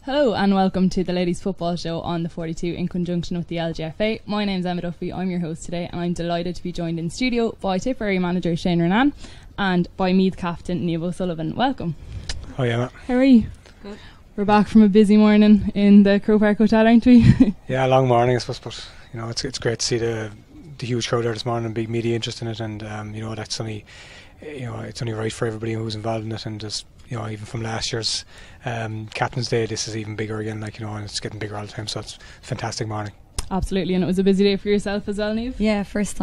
Hello and welcome to the Ladies Football Show on the 42 in conjunction with the LGFA. My name's Emma Duffy, I'm your host today, and I'm delighted to be joined in studio by Tipperary manager Shane Ronayne and by Meath captain Niamh O'Sullivan. Welcome. Hi Emma. How are you? Good. We're back from a busy morning in the Crow Park Hotel, aren't we? Yeah, long morning I suppose, but it's great to see the huge crowd there this morning and big media interest in it, and that's only it's only right for everybody who's involved in it, and just even from last year's Captain's Day, this is even bigger again, and it's getting bigger all the time, so it's a fantastic morning. Absolutely, and it was a busy day for yourself as well, Niamh? Yeah, first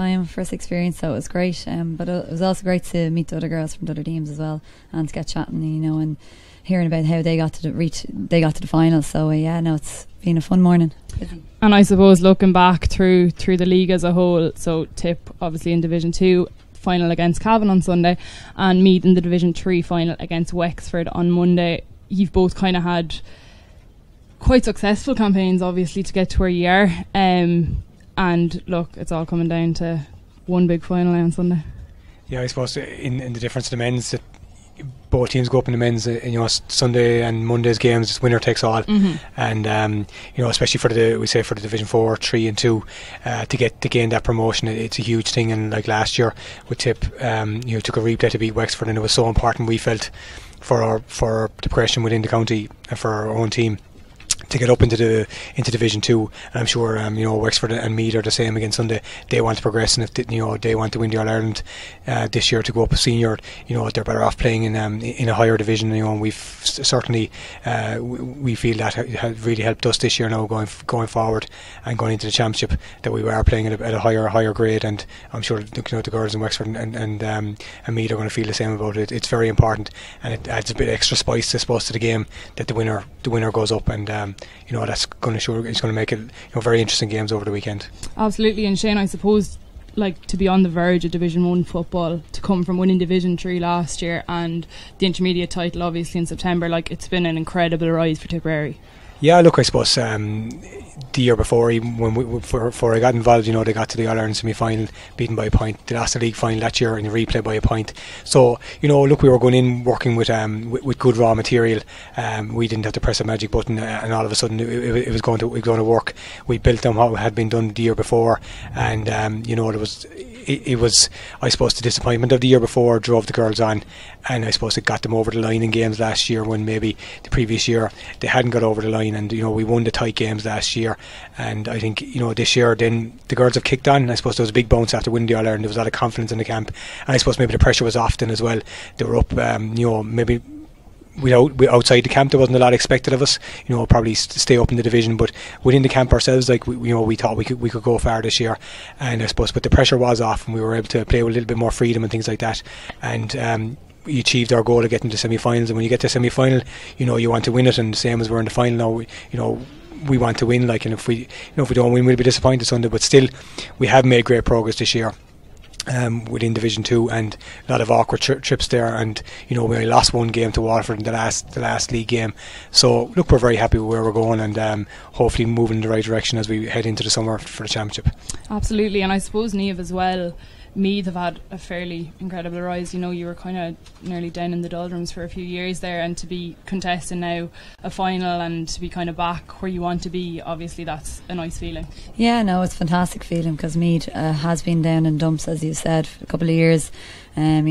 experience, so it was great, but it was also great to meet the other girls from the other teams as well, and to get chatting, and hearing about how they got to the final. So it's been a fun morning. Busy. And I suppose looking back through the league as a whole, so Tipp obviously in Division 2 final against Cavan on Sunday, and Meath in the Division 3 final against Wexford on Monday. You've both kind of had quite successful campaigns obviously to get to where you are, and look, it's all coming down to one big final on Sunday. Yeah, I suppose in the difference to the men's, that both teams go up in the men's, Sunday and Monday's games, it's winner takes all, and especially for the Division 4, 3 and 2, to gain that promotion, it's a huge thing. And like last year with Tipp, took a replay to beat Wexford, and it was so important, we felt, for the progression within the county and for our own team to get up into Division 2. And I'm sure Wexford and Meath are the same again Sunday. They want to progress, and if they want to win the All-Ireland this year to go up a senior, they're better off playing in a higher division. And we've certainly we feel that has really helped us this year now going forward and going into the championship, that we were playing at a higher grade. And I'm sure the girls in Wexford and Meath are going to feel the same about it. It's very important, and it adds a bit extra spice, I suppose, to the game, that the winner goes up, and that's going to show. It's going to make it very interesting games over the weekend. Absolutely. And Shane, I suppose, to be on the verge of Division 1 football, to come from winning Division 3 last year and the intermediate title obviously in September, it's been an incredible rise for Tipperary. Yeah, look, I suppose the year before, even before I got involved, they got to the All-Ireland semi-final, beaten by a point. They lost the league final that year in the replay by a point. So, look, we were going in working with good raw material. We didn't have to press a magic button, and all of a sudden it was going to work. We built on what had been done the year before, and it was, I suppose, the disappointment of the year before drove the girls on, and I suppose it got them over the line in games last year, when maybe the previous year they hadn't got over the line. And we won the tight games last year, and I think this year then the girls have kicked on. And I suppose there was a big bounce after winning the All-Ireland. There was a lot of confidence in the camp, and I suppose maybe the pressure was off then as well. They were up, maybe outside the camp there wasn't a lot expected of us, probably stay up in the division, but within the camp ourselves, we thought we could go far this year. And I suppose, but the pressure was off, and we were able to play with a little bit more freedom and things like that, and we achieved our goal of getting to semi-finals. And when you get to semi-final, you want to win it, and the same as we're in the final now, we want to win, and if we don't win, we'll be disappointed Sunday. But still, we have made great progress this year within Division 2, and a lot of awkward trips there, and we only lost one game to Waterford in the last league game. So look, we're very happy with where we're going, and hopefully moving in the right direction as we head into the summer for the championship. Absolutely. And I suppose, Niamh, as well, Meath have had a fairly incredible rise. You were kind of nearly down in the doldrums for a few years there, and to be contesting now a final and to be kind of back where you want to be, obviously that's a nice feeling. Yeah, no, it's a fantastic feeling, because Meath has been down in dumps, as you said, for a couple of years. There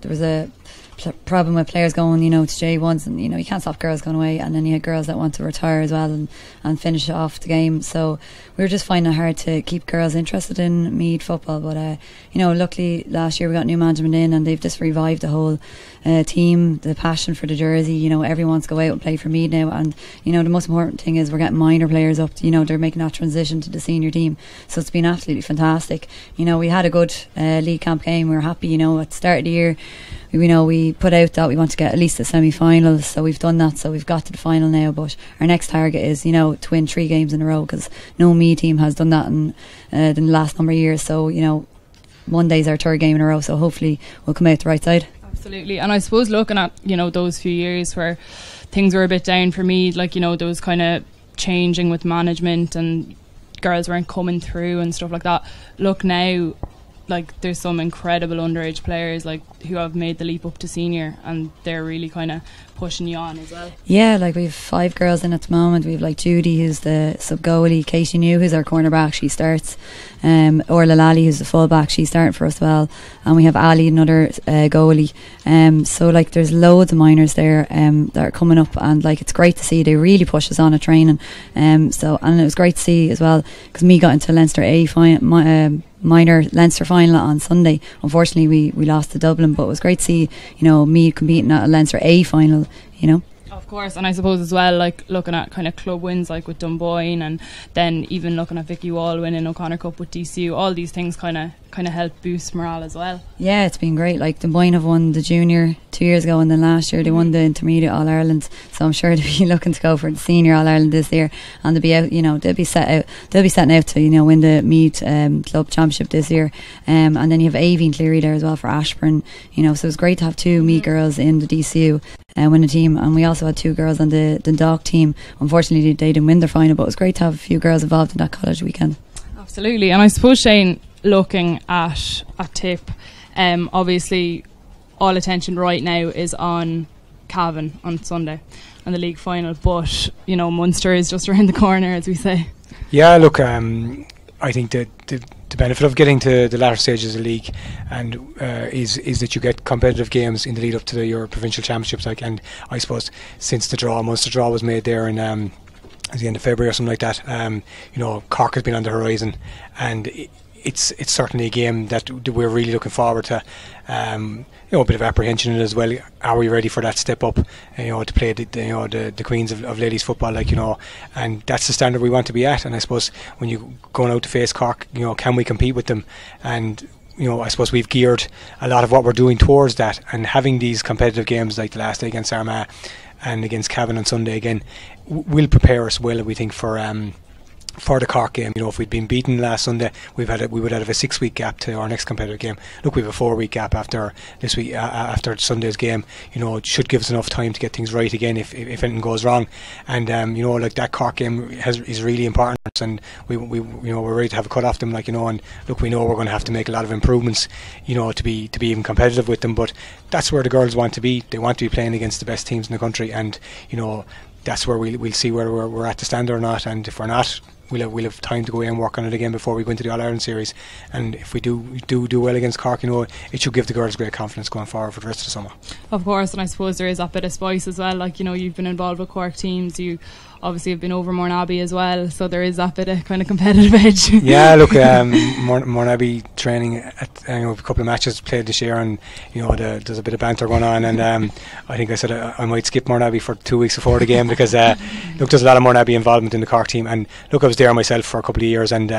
was a problem with players going to J1s, and you can't stop girls going away, and then you had girls that want to retire as well and finish off the game. So we were just finding it hard to keep girls interested in Meath football. But luckily last year we got new management in, and they've just revived the whole team, the passion for the jersey. Everyone wants to go out and play for Meath now, and the most important thing is we're getting minor players up. They're making that transition to the senior team, so it's been absolutely fantastic. We had a good league camp game. We were happy. At the start of the year, we put out that we want to get at least the semi-finals, so we've done that, so we've got to the final now. But our next target is to win 3 games in a row, because no Meath team has done that in the last number of years. So Monday's our 3rd game in a row, so hopefully we'll come out the right side. Absolutely. And I suppose looking at those few years where things were a bit down for me, there was kind of changing with management and girls weren't coming through and stuff like that. Look now, like there's some incredible underage players like who have made the leap up to senior, and they're really kind of pushing you on as well. Yeah, like we've 5 girls in at the moment. We've like Judy, who's the sub goalie, Katie New, who's our cornerback, she starts, Orla Lally, who's the fullback, she's starting for us well, and we have Ali, another goalie. So like there's loads of minors there that are coming up, and like it's great to see. They really push us on at training. So, and it was great to see as well, because me got into Leinster A minor Leinster final on Sunday. Unfortunately we lost to Dublin, but it was great to see, you know, me competing at a Leinster A final, you know. Of course, and I suppose as well, like looking at kind of club wins like with Dunboyne, and then even looking at Vicky Wall winning O'Connor Cup with DCU, all these things kind of help boost morale as well. Yeah, it's been great. Like Dunboyne have won the junior 2 years ago, and then last year they won the intermediate All Ireland. So I'm sure they'll be looking to go for the senior All Ireland this year, and they'll be out. You know, they'll be setting out to, you know, win the Meath club championship this year. And then you have Avie and Cleary there as well for Ashburn. You know, so it's great to have 2 Meath girls in the DCU. Win a team, and we also had 2 girls on the Dundalk team. Unfortunately they didn't win their final, but it was great to have a few girls involved in that college weekend. Absolutely. And I suppose, Shane, looking at Tipp, obviously all attention right now is on Cavan on Sunday and the league final, but you know, Munster is just around the corner, as we say. Yeah, look, I think that the benefit of getting to the latter stages of the league and is that you get competitive games in the lead up to your provincial championships. Like, and I suppose since the Munster draw was made there in at the end of February or something like that, you know, Cork has been on the horizon, and it's certainly a game that we're really looking forward to. You know, a bit of apprehension in it as well. Are we ready for that step up? You know, to play the queens of ladies football, like, you know, and that's the standard we want to be at. And I suppose when you going out to face Cork, you know, can we compete with them? And you know, I suppose we've geared a lot of what we're doing towards that, and having these competitive games like the last day against Armagh and against Cavan on Sunday again will prepare us well, we think, for the Cork game. You know, if we'd been beaten last Sunday, we would have a 6-week gap to our next competitive game. Look, we have a 4-week gap after this week, after Sunday's game. You know, it should give us enough time to get things right again if anything goes wrong. And you know, like that Cork game is really important, and we you know, we're ready to have a cut off them. Like, you know, and look, we know we're going to have to make a lot of improvements, you know, to be even competitive with them. But that's where the girls want to be. They want to be playing against the best teams in the country, and you know, that's where we'll see whether we're at the standard or not. And if we're not, we'll have time to go away and work on it again before we go into the All-Ireland series. And if we do well against Cork, you know, it should give the girls great confidence going forward for the rest of the summer. Of course, and I suppose there is that bit of spice as well. Like, you know, you've been involved with Cork teams, you obviously have been over Mornabbee as well, so there is that bit of kind of competitive edge. Yeah, look, Mornabbee training at, you know, a couple of matches played this year, and you know, there's a bit of banter going on, and I think I said I might skip Mornabbee for 2 weeks before the game, because look, there's a lot of Mornabbee involvement in the Cork team, and look, I was there myself for a couple of years, and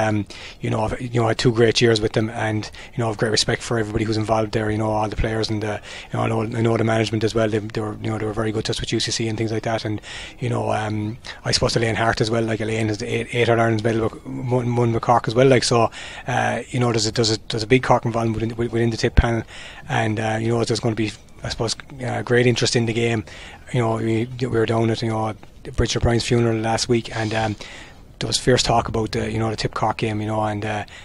you know, I had 2 great years with them, and you know, I have great respect for everybody who's involved there. You know, all the players, and you know, I know the management as well. They were very good to us with UCC and things like that, and you know, I suppose Elaine Hart as well. Like, Elaine has 8 All-Irelands medal, one with Cork as well. Like, so you know, there's a big Cork involvement within the Tipp panel, and you know, there's going to be, I suppose, great interest in the game. You know, we were down at, you know, Bridget O'Brien's funeral last week, and there was fierce talk about the Tipp Cork game, you know, and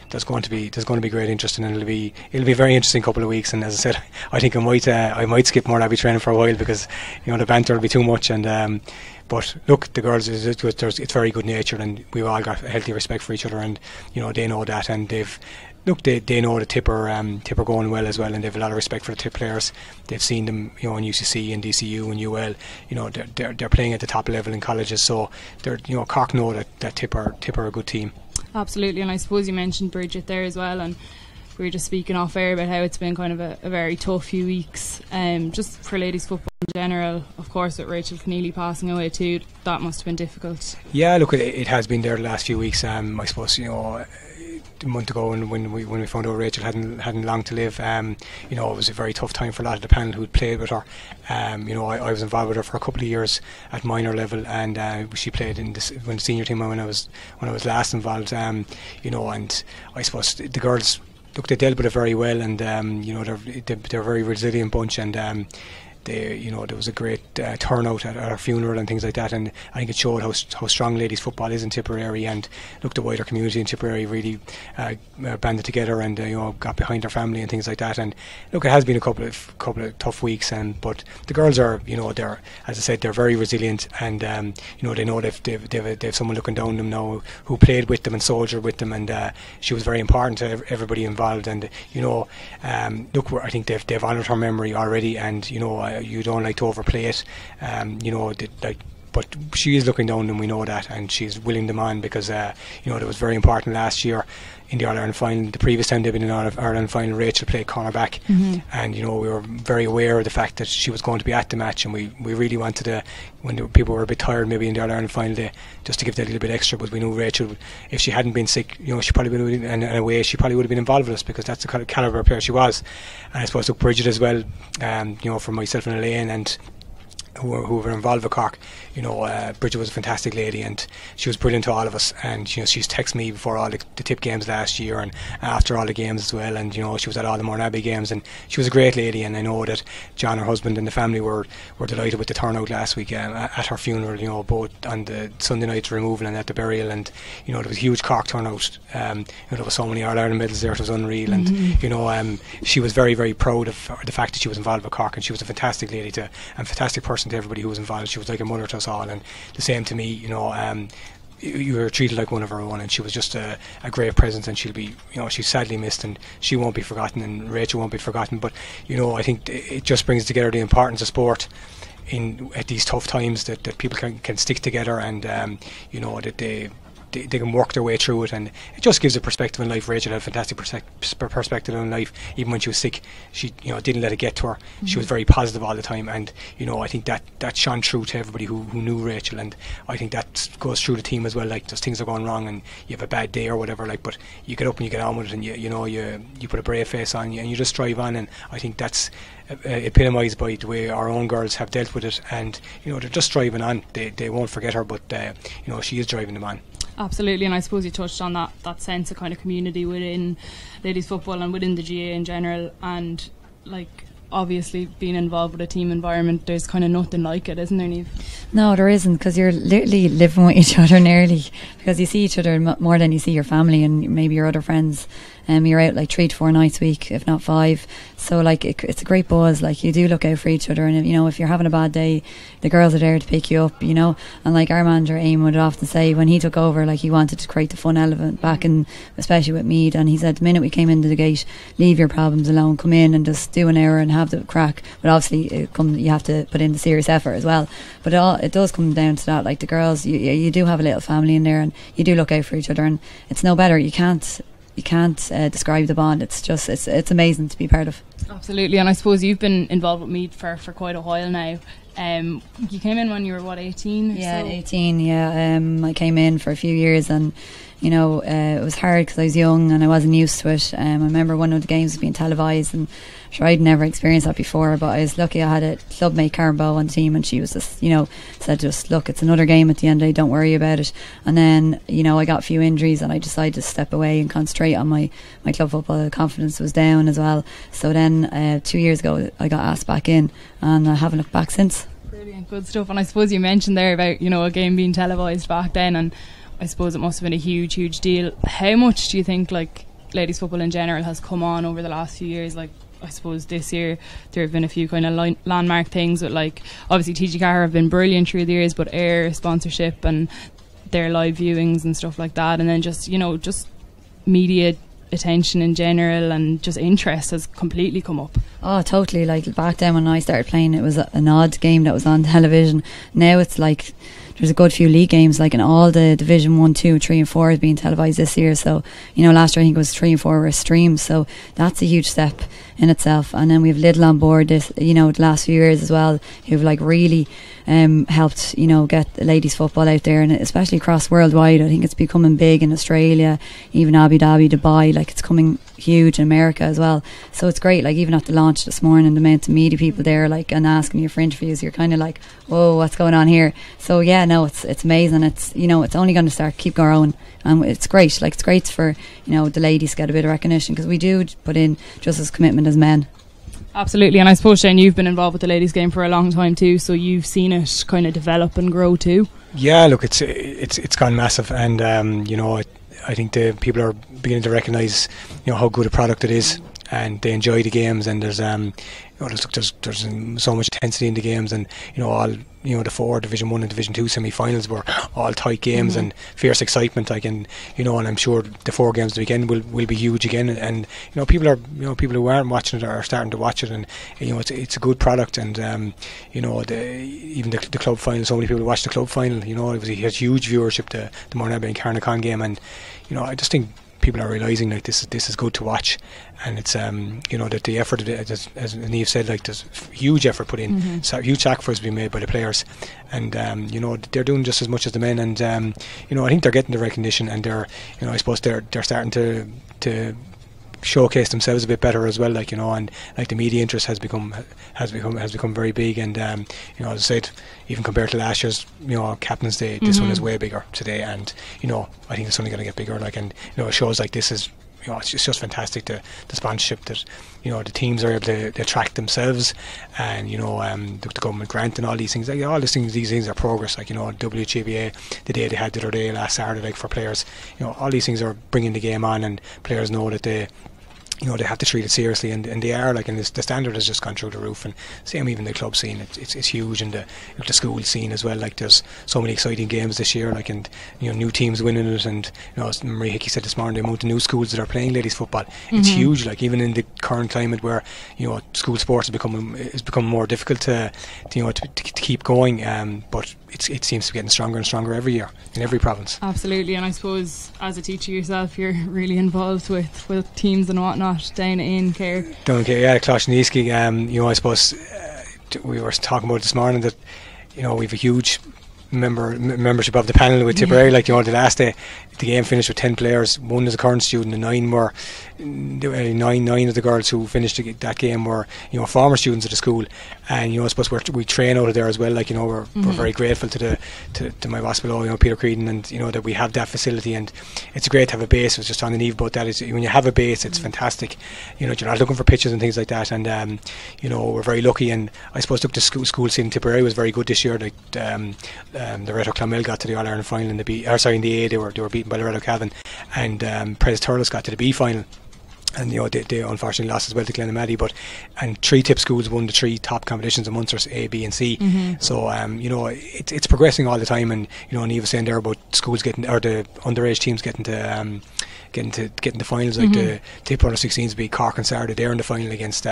there's going to be great interest, and it'll be a very interesting couple of weeks. And as I said, I think I might skip Mornabbee training for a while, because you know, the banter will be too much. And but look, the girls, it's very good natured, and we've all got a healthy respect for each other, and you know, they know that, and they know the Tipp are going well as well, and they've a lot of respect for the Tipp players. They've seen them, you know, in UCC and DCU and UL. You know, they're playing at the top level in colleges, so you know, Cork know that Tipp are a good team. Absolutely, and I suppose you mentioned Bridget there as well, and we were just speaking off air about how it's been kind of a very tough few weeks, just for ladies football in general. Of course, with Rachel Kenneally passing away too, that must have been difficult. Yeah, look, it has been there the last few weeks. I suppose, you know, a month ago when we found out Rachel hadn't long to live, you know, it was a very tough time for a lot of the panel who'd played with her. You know, I was involved with her for a couple of years at minor level, and she played in the senior team when I was last involved. You know, and I suppose the girls, look, they dealt with it very well, and you know, they're a very resilient bunch, and there was a great turnout at our funeral and things like that, and I think it showed how strong ladies football is in Tipperary, and look, the wider community in Tipperary really banded together and got behind their family and things like that. And look, it has been a couple of tough weeks, but the girls are, they're, as I said, they're very resilient, and they know they've someone looking down on them now who played with them and soldiered with them, and she was very important to everybody involved. And look, I think they've honoured her memory already, and you don't like to overplay it, but she is looking down, and we know that, and she's willing them on, because it was very important last year in the All-Ireland final. The previous time they've been in All-Ireland final, Rachel played cornerback, and we were very aware of the fact that she was going to be at the match, and we really wanted to, when people were a bit tired maybe in the All-Ireland final, just to give that a little bit extra. But we knew Rachel, if she hadn't been sick, she probably would have been, in a way, she probably would have been involved with us, because that's the kind of calibre of player she was. And I suppose, look, Bridget as well, for myself and Elaine and who were involved with Cork, Bridget was a fantastic lady, and she was brilliant to all of us. And she's texted me before all the Tipp games last year, and after all the games as well, and she was at all the Mourne Abbey games, and she was a great lady. And I know that John, her husband, and the family were delighted with the turnout last week at her funeral, both on the Sunday night's removal and at the burial. And there was a huge Cork turnout. There was so many All-Ireland medals there, it was unreal. And she was very, very proud of the fact that she was involved with Cork, and she was a fantastic lady and fantastic person to everybody who was involved. She was like a mother to us all, and the same to me. You were treated like one of our own, and she was just a great presence, and she'll be, she's sadly missed, and she won't be forgotten, and Rachel won't be forgotten. But I think it just brings together the importance of sport at these tough times, that people can stick together, and that they can work their way through it, and it just gives a perspective in life. Rachel had a fantastic perspective in life. Even when she was sick, she didn't let it get to her. She was very positive all the time, and I think that shone through to everybody who knew Rachel. And I think that goes through the team as well. Like, just things are going wrong and you have a bad day or whatever, but you get up and you get on with it, and you put a brave face on, and you just drive on. And I think that's epitomised by the way our own girls have dealt with it, and they're just driving on. They won't forget her, but she is driving them on. Absolutely, and I suppose you touched on that sense of kind of community within ladies football and within the GA in general, and like, obviously being involved with a team environment, there's kind of nothing like it, isn't there, Niamh? No, there isn't, because you're literally living with each other nearly, because you see each other more than you see your family and maybe your other friends. You're out like 3 to 4 nights a week, if not 5. So like it's a great buzz. Like, you do look out for each other, and if you're having a bad day, the girls are there to pick you up. And like our manager Aim would often say, when he took over, like, he wanted to create the fun element back in, especially with Meath. And he said, the minute we came into the gate, leave your problems alone, come in and just do an hour and have the crack. But obviously, you have to put in the serious effort as well. But it does come down to that. Like, the girls, you do have a little family in there, and you do look out for each other, and it's no better. You can't describe the bond. It's just it's amazing to be part of. Absolutely. And I suppose you've been involved with Meath for quite a while now. You came in when you were 18? Yeah, 18. Yeah, I came in for a few years, and it was hard because I was young and I wasn't used to it. I remember one of the games was being televised, and sure, I'd never experienced that before, but I was lucky. I had a clubmate, Karen Bow, on the team, and she was just, said, just look, it's another game at the end of the day, don't worry about it. And then, I got a few injuries, and I decided to step away and concentrate on my club football. The confidence was down as well. So then 2 years ago, I got asked back in, and I haven't looked back since. Brilliant, good stuff. And I suppose you mentioned there about, a game being televised back then, and I suppose it must have been a huge deal. How much do you think, like, ladies football in general has come on over the last few years? Like, I suppose this year there have been a few kind of landmark things with, like, obviously TG4 have been brilliant through the years, but Air sponsorship and their live viewings and stuff like that, and then just just media attention in general and just interest has completely come up. Oh, totally. Like, back then when I started playing, it was an odd game that was on television. Now it's like there's a good few league games, like, in all the Division 1, 2, 3 and 4 is being televised this year. So last year I think it was 3 and 4 were streamed, so that's a huge step in itself. And then we have Lidl on board this the last few years as well, who've like really helped get the ladies football out there, and especially across worldwide. I think it's becoming big in Australia, even Abu Dhabi, Dubai. Like, it's coming huge in America as well. So it's great. Like, even at the launch this morning, the amount of media people there, like, and asking you for interviews, you're kind of like, whoa, what's going on here? So yeah, no, it's amazing. It's it's only going to keep growing, and it's great. Like, it's great for the ladies to get a bit of recognition, because we do put in just as commitment as men. Absolutely, and I suppose, Shane, you've been involved with the ladies' game for a long time too, so you've seen it kind of develop and grow too. Yeah, look, it's gone massive, and I think the people are beginning to recognise how good a product it is, and they enjoy the games, and there's so much intensity in the games, and all the 4 Division 1 and Division 2 semi-finals were all tight games and fierce excitement, and I'm sure the 4 games of the weekend will be huge again, and people who aren't watching it are starting to watch it, and it's a good product, and even the club final, so many people watched the club final, it had huge viewership, the Mornabbe and Carnacon game, and I just think people are realising like this is good to watch, and it's that the effort, as Niamh said, like there's huge effort put in, so huge sacrifice being made by the players, and they're doing just as much as the men, and I think they're getting the recognition, and they're I suppose they're starting to showcase themselves a bit better as well, and the media interest has become very big, and as I said, even compared to last year's Captain's Day, this one is way bigger today, and I think it's only going to get bigger, and shows like this is it's just fantastic, the sponsorship that the teams are able to attract themselves, and the government grant and all these things, these things are progress, WGBA, the day they had the other day last Saturday, for players, all these things are bringing the game on, and players know that they have to treat it seriously, and they are, and the standard has just gone through the roof, and same even the club scene, it's huge, and the school scene as well, there's so many exciting games this year, and new teams winning it, and Marie Hickey said this morning the amount of new schools that are playing ladies football, it's huge, even in the current climate where school sports is becoming more difficult to keep going, but it seems to be getting stronger and stronger every year in every province. Absolutely, and I suppose as a teacher yourself, you're really involved with teams and whatnot down in Clare. Yeah, Closhniski. I suppose we were talking about this morning that we've a huge membership of the panel with Tipperary. The last day the game finished with 10 players. One is a current student, and 9 were nine of the girls who finished that game were former students at the school, and I suppose we train out of there as well. We're very grateful to my boss below, Peter Creedon, and that we have that facility, and it's great to have a base. I was just on the Niamh about that. When you have a base, it's fantastic. You're not looking for pitches and things like that, and we're very lucky. And I suppose the school scene in Tipperary was very good this year. The Red Clonmel got to the All Ireland final in the A. They were beaten by the Red O'Cavan, and Prez Turles got to the B final. And they unfortunately lost as well to Glenamaddy, and 3 Tipp schools won the 3 top competitions in Munsters, A, B and C. So it's progressing all the time, and Niamh was saying there about schools getting, or the underage teams getting to finals, the Tipp under 16s beat Cork on Saturday. They're in the final against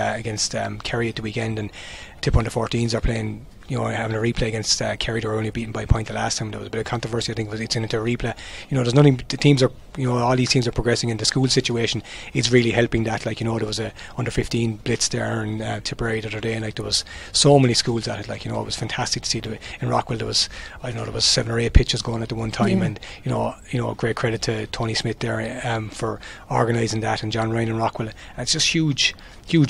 Kerry at the weekend, and Tipp under 14s are playing, having a replay against Kerry. They were only beaten by a point the last time. There was a bit of controversy, I think, it's into a replay. There's nothing, the teams are, all these teams are progressing, and the school situation is really helping that. There was a under 15 blitz there in Tipperary the other day, and there was so many schools at it. It was fantastic to see. In Rockwell there was 7 or 8 pitches going at the one time, and great credit to Tony Smith there for organising that, and John Ryan in Rockwell. And it's just huge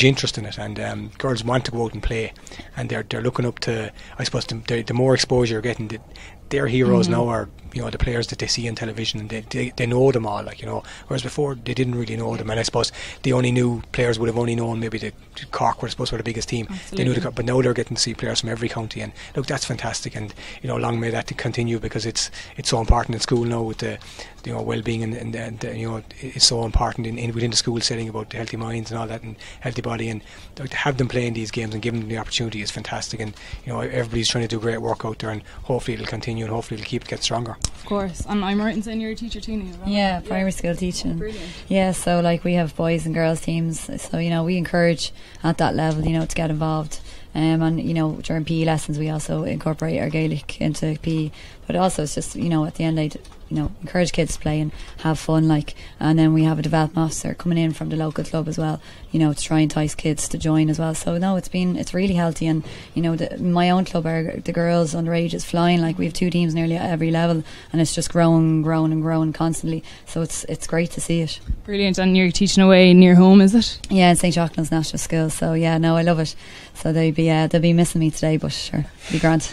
interest in it, and girls want to go out and play, and they're looking up to, I suppose, the more exposure you're getting, their heroes now are the players that they see on television, and they know them all, whereas before they didn't really know them, and I suppose the only new players would have only known maybe the Cork were, I suppose, were the biggest team. Absolutely. They knew but now they're getting to see players from every county, and look, that's fantastic, and long may that to continue, because it's so important in school now with the well-being, and it's so important within the school setting about the healthy minds and all that, and healthy body, and to have them playing these games and giving them the opportunity is fantastic, and everybody's trying to do great work out there, and hopefully it'll continue, and hopefully it'll get stronger. Of course. And I'm right in saying you're a teacher too, Niamh? Yeah, primary school teaching. Brilliant. Yeah, so we have boys and girls teams, so we encourage at that level to get involved, and during PE lessons we also incorporate our Gaelic into PE, but also it's just at the end of the day, encourage kids to play and have fun, and then we have a development officer coming in from the local club as well, to try and entice kids to join as well. So no, it's really healthy, and my own club, the girls underage is flying. We have 2 teams nearly at every level, and it's just growing constantly, so it's great to see it. Brilliant. And you're teaching away near home, is it? Yeah, in St. Jochlan's National School, so yeah, no, I love it. So they'll be missing me today, but sure, it'll be grand.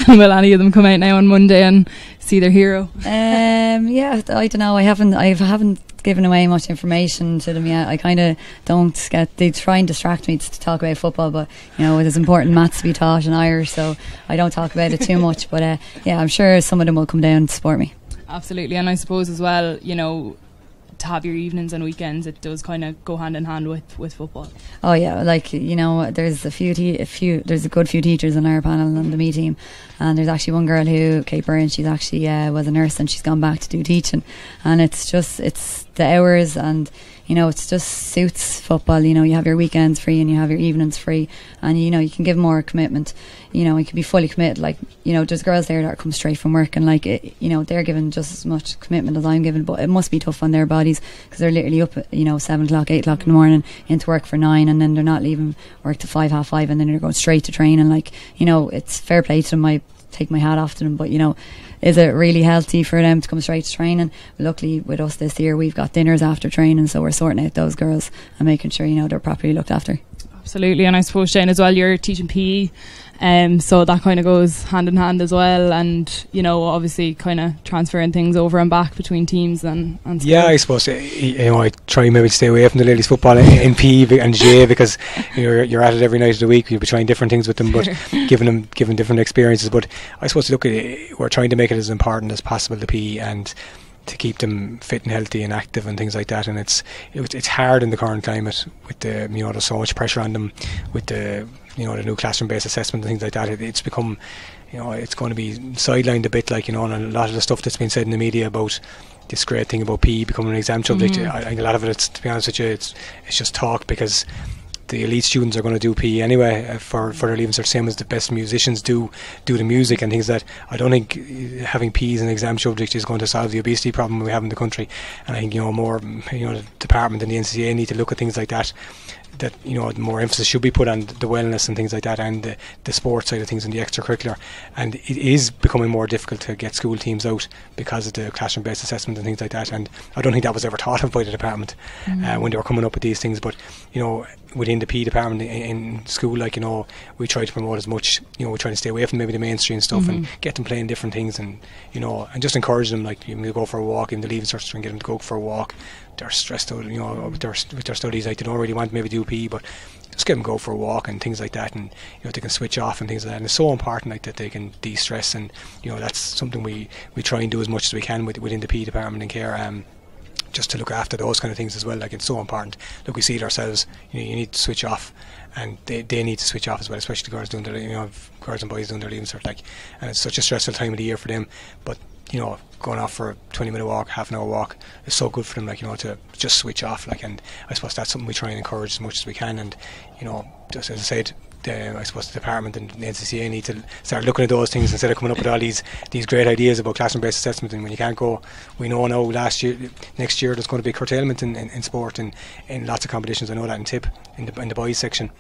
Will any of them come out now on Monday and see their hero? Yeah, I don't know. I haven't given away much information to them yet. I kind of don't get. They try and distract me to talk about football, but there's important maths to be taught in Irish, so I don't talk about it too much. But yeah, I'm sure some of them will come down to support me. Absolutely, and I suppose as well, to have your evenings and weekends, it does kind of go hand in hand with football. Oh yeah, like there's there's a good few teachers on our panel on the Me team, and there's actually one girl Kate Byrne, she's actually was a nurse and she's gone back to do teaching, and it's the hours, and it just suits football. You have your weekends free and you have your evenings free, and you can give more commitment. You can be fully committed. Like there's girls there that come straight from work, and they're given just as much commitment as I'm given, but it must be tough on their bodies because they're literally up at 7 o'clock, 8 o'clock in the morning, into work for 9, and then they're not leaving work till 5, half 5, and then they're going straight to training. It's fair play to them. I take my hat off to them, but is it really healthy for them to come straight to training? Luckily with us this year we've got dinners after training, so we're sorting out those girls and making sure they're properly looked after. Absolutely, and I suppose, Shane, as well, you're teaching PE, so that kind of goes hand in hand as well, and obviously kind of transferring things over and back between teams and stuff. Yeah, I suppose I try maybe to stay away from the ladies football in PE and GA because you're at it every night of the week. You'll be trying different things with them, but giving different experiences. But I suppose we're trying to make it as important as possible, the PE, and to keep them fit and healthy and active and things like that. And it's hard in the current climate with the there's so much pressure on them with the the new classroom based assessment and things like that. It's become it's going to be sidelined a bit, and a lot of the stuff that's been said in the media about this great thing about PE becoming an exam subject. I think a lot of it, to be honest with you, it's just talk, because the elite students are going to do PE anyway for their leaving cert, same as the best musicians do the music and things that. I don't think having PE as an exam subject is going to solve the obesity problem we have in the country. And I think more the department and the NCCA need to look at things like that more emphasis should be put on the wellness and things like that, and the sports side of things and the extracurricular. And it is becoming more difficult to get school teams out because of the classroom based assessment and things like that, and I don't think that was ever thought of by the department when they were coming up with these things. But within the PE department in school, we try to promote as much, we try to stay away from maybe the mainstream stuff and get them playing different things, and and just encourage them, you go for a walk in the leaving cert and get them to go for a walk. They're stressed out, with their studies, they don't really want to maybe do PE, but just get them go for a walk and things like that, and they can switch off and things like that. And it's so important that they can de-stress, and that's something we try and do as much as we can within the PE department and care, just to look after those kind of things as well. It's so important. Look, we see it ourselves. You need to switch off, and they need to switch off as well, especially the girls doing their girls and boys doing their leaving cert, and it's such a stressful time of the year for them. But going off for a 20-minute walk, half an hour walk is so good for them, to just switch off, and I suppose that's something we try and encourage as much as we can. And just as I said, I suppose the department and the NCCA need to start looking at those things instead of coming up with all these great ideas about classroom based assessment. And when you can't go, we know now next year there's going to be curtailment in sport and in lots of competitions. I know that in Tipp, in the boys section,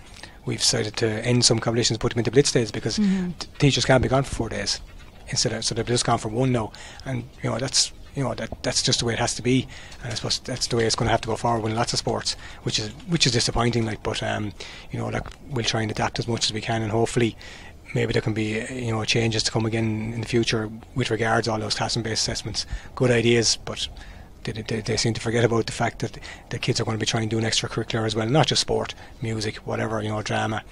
we've decided to end some competitions, put them into blitz days, because teachers can't be gone for 4 days. So they've just gone for one now, and that's just the way it has to be, and I suppose that's the way it's going to have to go forward in lots of sports, which is disappointing. But we'll try and adapt as much as we can, and hopefully maybe there can be changes to come again in the future with regards to all those classroom based assessments. Good ideas, but they seem to forget about the fact that the kids are going to be trying to do an extracurricular as well, not just sport, music, whatever, drama.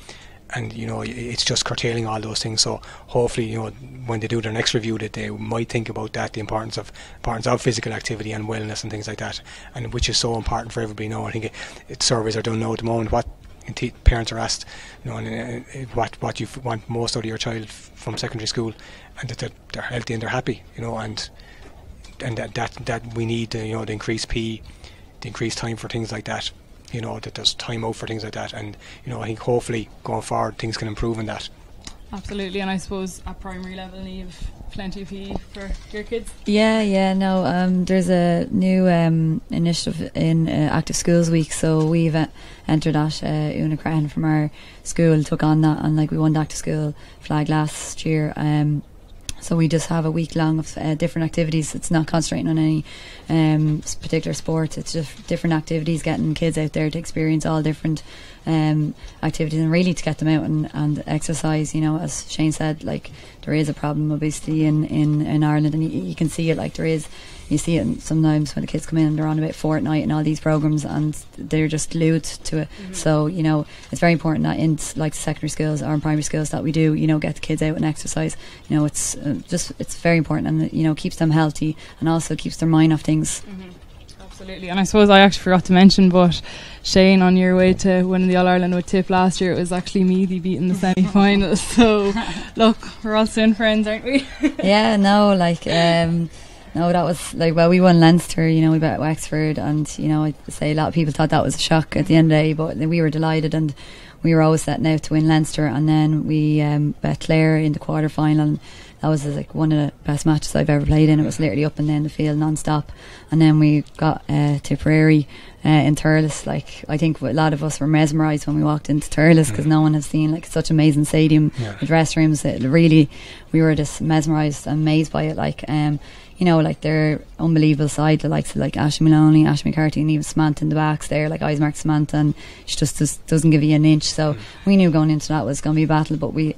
And it's just curtailing all those things. So hopefully, when they do their next review, that they might think about that, the importance of physical activity and wellness and things like that, and which is so important for everybody now. I think surveys are done now at the moment. What parents are asked, what you want most out of your child from secondary school, and that they're healthy and they're happy, and that we need the increased PE, the increased time for things like that. That there's time out for things like that, and I think hopefully going forward things can improve in that. Absolutely, and I suppose at primary level, Niamh, plenty of PE for your kids. There's a new initiative in Active Schools Week, so we've entered that. Una Crahan from our school took on that, and we won the Active School flag last year. So we just have a week long of different activities. It's not concentrating on any particular sport. It's just different activities, getting kids out there to experience all different activities, and really to get them out and exercise. As Shane said, like, there is a problem of obesity in Ireland, and you can see it. Like, there is. You see it sometimes when the kids come in and they're on about Fortnite and all these programs, and they're just glued to it. So it's very important that in like secondary schools or in primary schools that we do get the kids out and exercise. It's very important, and keeps them healthy and also keeps their mind off things. Absolutely. And I suppose I actually forgot to mention, but Shane, on your way to winning the All-Ireland with Tipp last year, it was actually Meath beating the semi-finals. So look, we're all soon friends, aren't we? Yeah, no, like no, that was like, well, we won Leinster, we bet Wexford, and I'd say a lot of people thought that was a shock at the end of the day, but we were delighted, and we were always setting out to win Leinster, and then we bet Clare in the quarter final, and that was like one of the best matches I've ever played in. It was literally up and down the field non-stop, and then we got Tipperary in Thurles. Like, I think a lot of us were mesmerised when we walked into Thurles, because no one has seen like such amazing stadium with restrooms. It really, we were just mesmerised and amazed by it. Like, like their unbelievable side, the likes of like Ashley Maloney, Ashley McCarthy, and even Samantha in the backs there, like Ismark Samantha, and she just doesn't give you an inch. So we knew going into that was going to be a battle, but we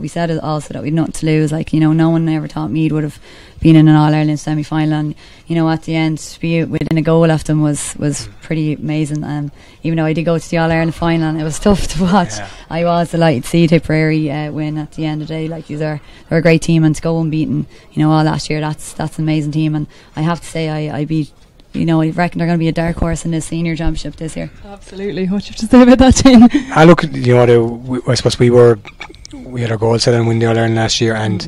said it also that we'd nothing to lose. Like, no one ever thought Meath would have been in an All-Ireland semi-final, and at the end to be within a goal of them was pretty amazing. Even though I did go to the All-Ireland final and it was tough to watch, I was delighted to see Tipperary win at the end of the day. Like, they're a great team, and to go unbeaten all last year, that's an amazing team. And I have to say, I reckon they're going to be a dark horse in the senior championship this year. Absolutely. What do you have to say about that, Shane? Look, I suppose we had our goal set on winning the All-Ireland last year, and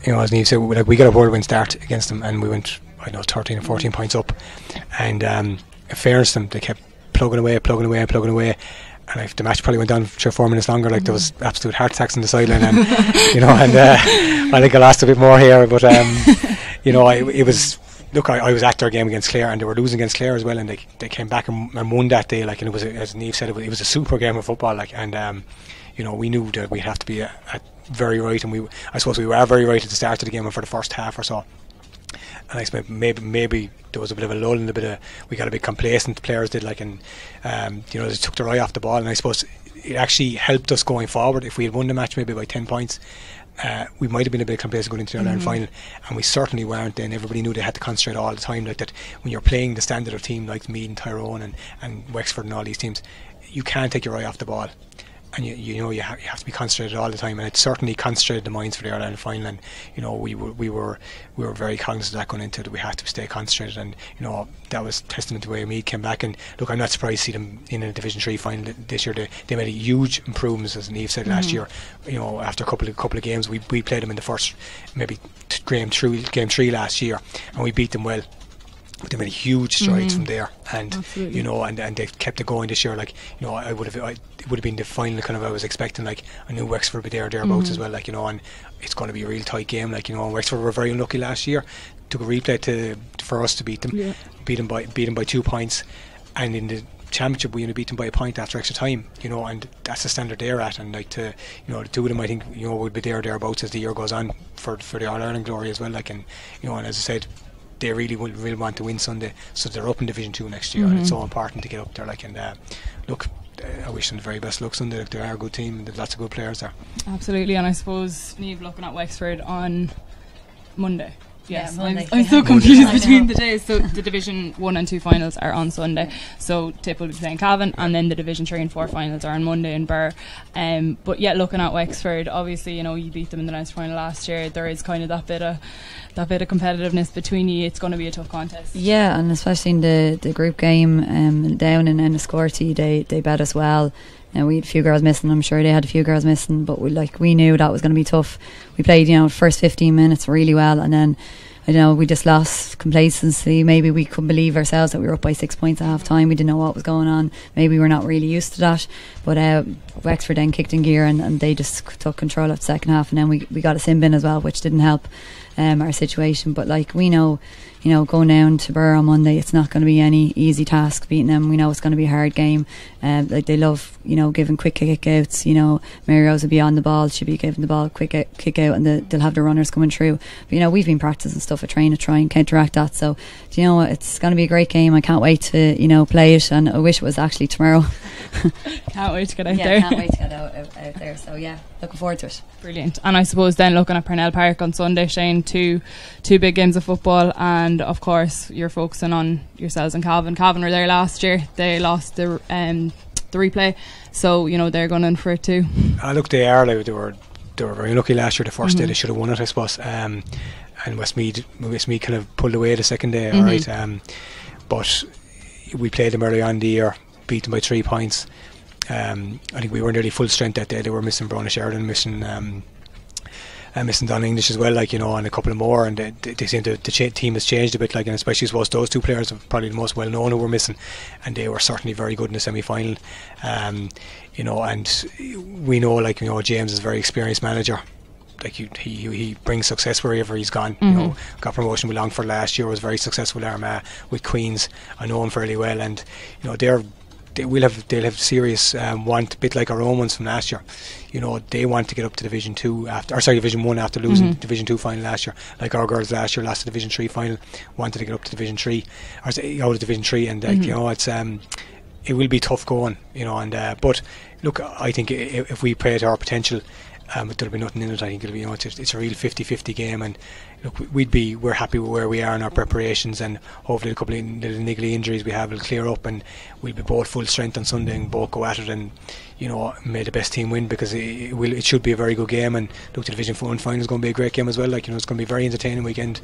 as Niamh said, we got a whirlwind start against them, and we went 13 or 14 points up, and in fairness to them, they kept plugging away, and if the match probably went on 3 or 4 minutes longer, like, there was absolute heart attacks on the sideline, and I think I lost a bit more here, but it was. Look, I was at their game against Clare, and they were losing against Clare as well, and they came back and won that day, like, and it was, as Niamh said, it was a super game of football, like, and we knew that we'd have to be at very right, and I suppose we were very right at the start of the game and for the first half or so. And I expect maybe there was a bit of a lull and we got a bit complacent, the players did, like, and they took their eye off the ball, and I suppose it actually helped us going forward. If we had won the match maybe by 10 points, we might have been a bit complacent going into the All-Ireland final, and we certainly weren't then. Everybody knew they had to concentrate all the time, like that. When you're playing the standard of team like Meath and Tyrone and Wexford and all these teams, you can't take your eye off the ball, and you have to be concentrated all the time, and it certainly concentrated the minds for the Ireland final, and we were very cognizant of that going into it. We had to stay concentrated, and that was testament to the way Meath came back. And look, I'm not surprised to see them in a Division 3 final this year. They made a huge improvements, as Niamh said last year. After a couple of games, we played them in the first maybe game 3 last year, and we beat them well. They made huge strides from there, and and they kept it going this year. Like, it would have been the final kind of I was expecting. Like, I knew Wexford would be thereabouts as well. Like, and it's going to be a real tight game. Like, Wexford were very unlucky last year. Took a replay for us to beat them, beat them by 2 points, and in the championship we only beat them by a point after extra time. And that's the standard they're at. And like the two of them, I think would be thereabouts as the year goes on for the All Ireland glory as well. Like, and and as I said, they really want to win Sunday, so they're up in Division 2 next year, and it's so important to get up there. Like, and look, I wish them the very best luck Sunday. Like, they are a good team, and there's lots of good players there. Absolutely, and I suppose Niamh, looking at Wexford on Monday. Yes, Monday. I'm so confused between the days. So the Division 1 and 2 finals are on Sunday. So Tipp will be playing Cavan, and then the Division 3 and 4 finals are on Monday in Birr. But yeah, looking at Wexford, obviously you beat them in the Leinster final last year. There is kind of that bit of competitiveness between you. It's going to be a tough contest. Yeah, and especially in the group game down in Enniscorthy, they bet us well. We had a few girls missing. I'm sure they had a few girls missing, but we knew that was going to be tough. We played first 15 minutes really well, and then we just lost complacency. Maybe we couldn't believe ourselves that we were up by 6 points at half time. We didn't know what was going on. Maybe we're not really used to that, but Wexford then kicked in gear, and they just took control of the second half, and then we got a sin bin as well, which didn't help our situation. But like, we know, going down to Burr on Monday, it's not going to be any easy task beating them. We know it's going to be a hard game. Like, they love, giving quick kick outs. Mary Rose will be on the ball, she'll be giving the ball quick kick out, and they'll have the runners coming through. But we've been practicing stuff at training to try and counteract that. So do you know what? It's going to be a great game. I can't wait to play it, and I wish it was actually tomorrow. Can't wait to get out there. Can't wait to get out there. So yeah, looking forward to it. Brilliant. And I suppose then looking at Parnell Park on Sunday, Shane, two big games of football, and of course you're focusing on yourselves and Cavan. Cavan were there last year. They lost the replay, so they're going in for it too. Look, they are. They were very lucky last year. The first day they should have won it, I suppose. And Westmeath kind of pulled away the second day. All right. But we played them early on in the year, beat them by 3 points. I think we were nearly full strength that day. They were missing Brona Sheridan, missing Don English as well, and a couple of more, and they seem the team has changed a bit, and especially suppose those two players are probably the most well known who were missing, and they were certainly very good in the semi-final. And we know, James is a very experienced manager. He brings success wherever he's gone. Got promotion with Longford last year, was very successful in Armagh with Queens. I know him fairly well, and they'll have serious want, a bit like our own ones from last year. They want to get up to Division 1 after losing Division 2 final last year. Like our girls last year lost the Division 3 final, wanted to get up to Division 3 or out of Division 3, and it's it will be tough going, but look, I think if we play to our potential, there'll be nothing in it. I think it'll be, it's a real 50-50 game, and look, we're happy with where we are in our preparations, and hopefully a couple of little niggly injuries we have will clear up, and we'll be both full strength on Sunday and both go at it, and may the best team win, because it should be a very good game. And look, the Division 1 final is going to be a great game as well. It's going to be a very entertaining weekend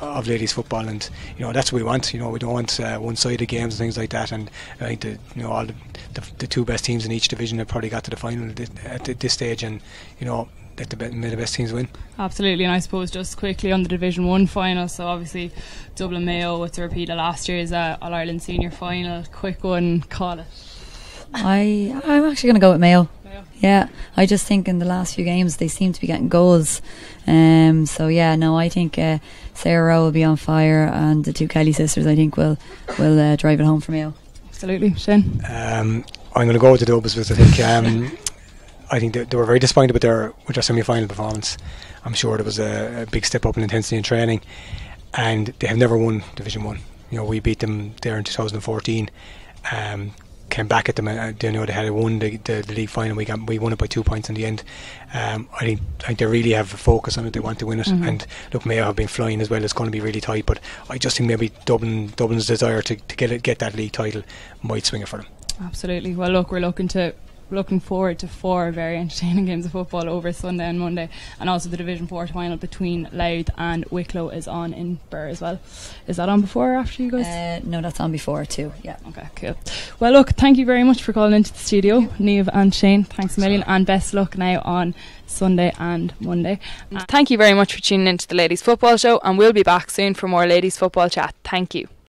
of ladies football, and that's what we want. We don't want one-sided games and things like that. And I think all the two best teams in each division have probably got to the final at this stage, and may the best teams win. Absolutely. And I suppose just quickly on the Division 1 final, so obviously Dublin Mayo, with the repeat of last year's All-Ireland Senior final. Quick one, call it. I'm actually going to go with Mayo. Yeah, I just think in the last few games they seem to be getting goals. So yeah, no, I think Sarah Rowe will be on fire, and the two Kelly sisters, I think, will drive it home for Mayo. Absolutely. Shane? I'm going to go with the Dubs, because I think they were very disappointed with their semi-final performance. I'm sure there was a big step up in intensity in training, and they have never won Division 1. We beat them there in 2014. Came back at them, and they had won the league final. We won it by 2 points in the end. I think they really have a focus on it. They want to win it, and look, Mayo have been flying as well. It's going to be really tight, but I just think maybe Dublin's desire to get that league title might swing it for them. Absolutely. Well, look, we're looking forward to 4 very entertaining games of football over Sunday and Monday, and also the Division 4 final between Louth and Wicklow is on in Burr as well. Is that on before or after you guys? No, that's on before too. Yeah. Okay, cool. Well, look, thank you very much for calling into the studio, Niamh and Shane. Thanks a million, and best luck now on Sunday and Monday. Thank you very much for tuning into the Ladies Football Show, and we'll be back soon for more Ladies Football chat. Thank you.